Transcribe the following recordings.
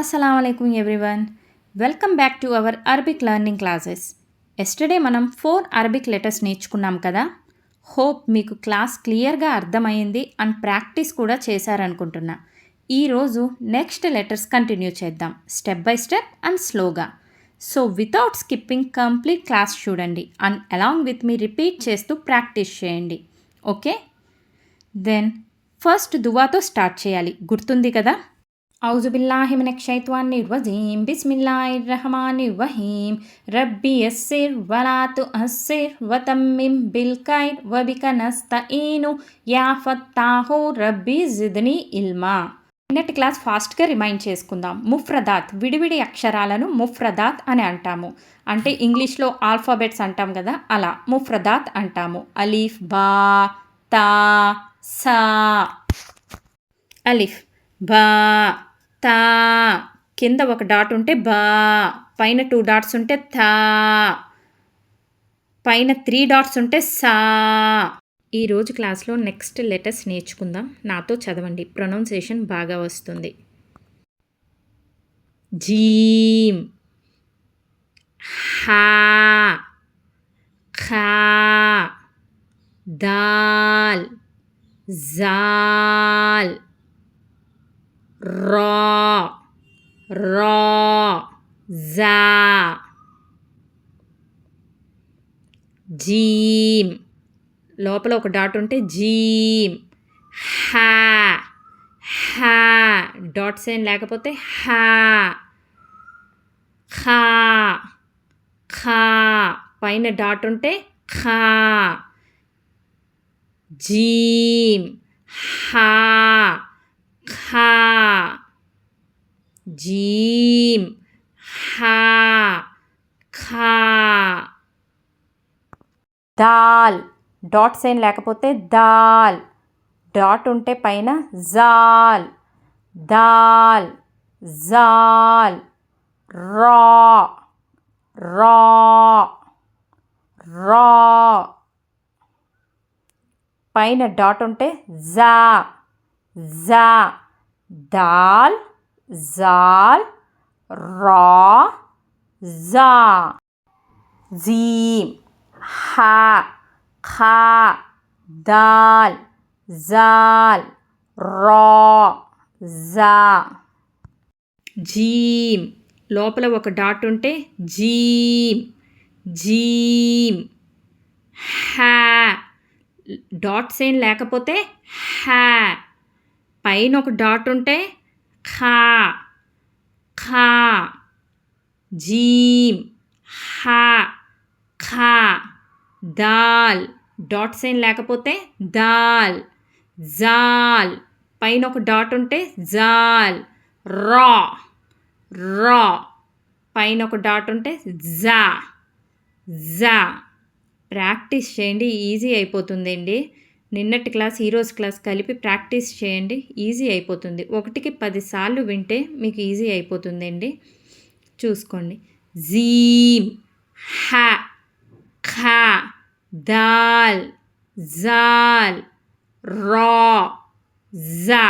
Assalamu alaikum everyone. Welcome back to our Arabic learning classes. Yesterday మనం 4 Arabic letters నేర్చుకున్నాం కదా. Hope మీకు class క్లియర్గా అర్థమైంది అండ్ ప్రాక్టీస్ కూడా చేశారనుకుంటున్నా. ఈరోజు నెక్స్ట్ లెటర్స్ కంటిన్యూ చేద్దాం స్టెప్ బై స్టెప్ అండ్ స్లోగా. So without skipping complete class చూడండి అండ్ అలాంగ్ విత్ మీ రిపీట్ చేస్తూ ప్రాక్టీస్ చేయండి. ఓకే, దెన్ ఫస్ట్ దువాతో స్టార్ట్ చేయాలి, గుర్తుంది కదా. औज़ु बिल्लाहि मिनश शैतानिर रजीम बिस्मिल्लाहिर रहमानिर रहीम रब्बी यस्सिर वला तुअस्सिर वतम्मिम बिल खैर वबिका नस्तईनु या फत्ताहु रब्बी జిద్ని ఇల్మా. నిన్నటి క్లాస్ ఫాస్ట్గా రిమైండ్ చేసుకుందాం. ముఫ్రదాత్, విడివిడి అక్షరాలను ముఫ్రదాత్ అని అంటాము. అంటే ఇంగ్లీష్లో ఆల్ఫాబెట్స్ అంటాం కదా, అలా ముఫ్రదాత్ అంటాము. అలీఫ్, బా, తా, సా. అలీఫ్, బా, తా, కింద ఒక డాట్ ఉంటే బా, పైన 2 డాట్స్ ఉంటే తా, పైన 3 డాట్స్ ఉంటే సా. ఈరోజు క్లాస్లో నెక్స్ట్ లెటర్స్ నేర్చుకుందాం. నాతో చదవండి, ప్రొనౌన్సియేషన్ బాగా వస్తుంది. జీమ్, హా, ఖా, దాల్, జాల్, రా, రా, జా. జీమ్, లోపల ఒక డాట్ ఉంటే జీమ్. హా, హా, డాట్స్ ఏం లేకపోతే హా. ఖా, ఖా, పైన డాట్ ఉంటే ఖా. జీమ్, హా, ఖా, జీమ్, హా, ఖా. దాల్, డాట్స్ ఏం లేకపోతే దాల్, డాట్ ఉంటే పైన జాల్. దాల్, జాల్. రా, రా, రా, పైన డాట్ ఉంటే జా. జా. దాల్, జాల్, రా, జా. జీమ్, హా, ఖా, దాల్, జాల్, రా, జా. జీమ్, లోపల ఒక డాట్ ఉంటే జీమ్. జీమ్. హా, డాట్స్ ఏం లేకపోతే హా, పైన ఒక డాట్ ఉంటే ఖా. ఖా. జీమ్, హా, ఖా. దాల్, డాట్స్ ఏం లేకపోతే దాల్. జాల్, పైన ఒక డాట్ ఉంటే జాల్. రా, రా, పైన ఒక డాట్ ఉంటే జా. జా. ప్రాక్టీస్ చేయండి, ఈజీ అయిపోతుందండి. నిన్నటి క్లాస్ ఈరోజు క్లాస్ కలిపి ప్రాక్టీస్ చేయండి, ఈజీ అయిపోతుంది. 1కి 10 సార్లు వింటే మీకు ఈజీ అయిపోతుందండి. చూసుకోండి. జీమ్, హా, ఖా, దాల్, జాల్, రా, జా.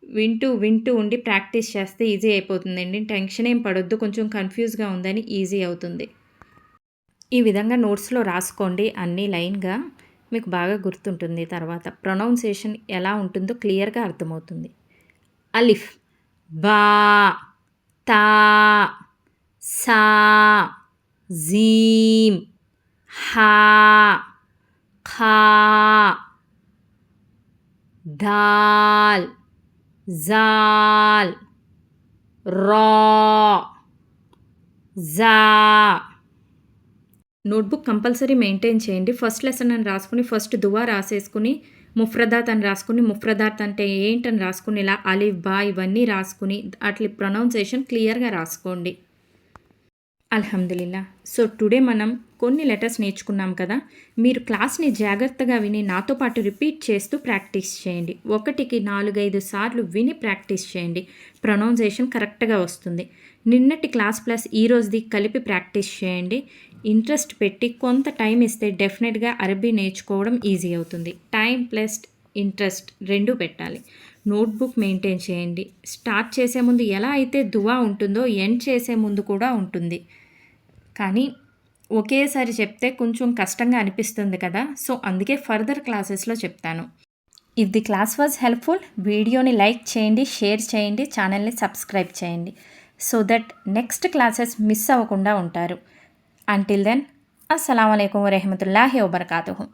వింటూ వింటూ ఉండి ప్రాక్టీస్ చేస్తే ఈజీ అయిపోతుందండి. టెన్షన్ ఏం పడొద్దు, కొంచెం కన్ఫ్యూజ్గా ఉందని ఈజీ అవుతుంది. ఈ విధంగా నోట్స్లో రాసుకోండి అన్నీ లైన్గా, మీకు బాగా గుర్తుంటుంది. తర్వాత ప్రొనౌన్సియేషన్ ఎలా ఉంటుందో క్లియర్గా అర్థమవుతుంది. అలిఫ్, బా, తా, సా, జీమ్, హా, ఖా, దాల్, జాల్, రా, జా. నోట్బుక్ కంపల్సరీ మెయింటైన్ చేయండి. ఫస్ట్ లెసన్ అని రాసుకుని ఫస్ట్ దువా రాసేసుకుని ముఫ్రదాత్ అని రాసుకుని ముఫ్రదాత్ అంటే ఏంటని రాసుకుని ఇలా అలిఫ్, బా ఇవన్నీ రాసుకుని అట్లా ప్రొనౌన్సియేషన్ క్లియర్గా రాసుకోండి. అల్హమ్దులిల్లా. సో టుడే మనం కొన్ని లెటర్స్ నేర్చుకున్నాం కదా. మీరు క్లాస్ని జాగ్రత్తగా విని నాతో పాటు రిపీట్ చేస్తూ ప్రాక్టీస్ చేయండి. 1కి 4-5 సార్లు విని ప్రాక్టీస్ చేయండి, ప్రొనౌన్సియేషన్ కరెక్ట్గా వస్తుంది. నిన్నటి క్లాస్ ప్లస్ ఈరోజుది కలిపి ప్రాక్టీస్ చేయండి. ఇంట్రెస్ట్ పెట్టి కొంత టైం ఇస్తే డెఫినెట్గా అరబీ నేర్చుకోవడం ఈజీ అవుతుంది. టైం ప్లస్ ఇంట్రెస్ట్ 2 పెట్టాలి. నోట్బుక్ మెయింటైన్ చేయండి. స్టార్ట్ చేసే ముందు ఎలా అయితే దువా ఉంటుందో ఎండ్ చేసే ముందు కూడా ఉంటుంది. కానీ ఒకేసారి చెప్తే కొంచెం కష్టంగా అనిపిస్తుంది కదా, సో అందుకే ఫర్దర్ క్లాసెస్లో చెప్తాను. If the class was helpful, వీడియోని లైక్ చేయండి, షేర్ చేయండి, ఛానల్ని సబ్స్క్రైబ్ చేయండి so that next classes miss అవ్వకుండా ఉంటారు. అంటిల్ దెన్, అస్సలాము అలైకుం వరహమతుల్లాహి వబర్కాతుహు.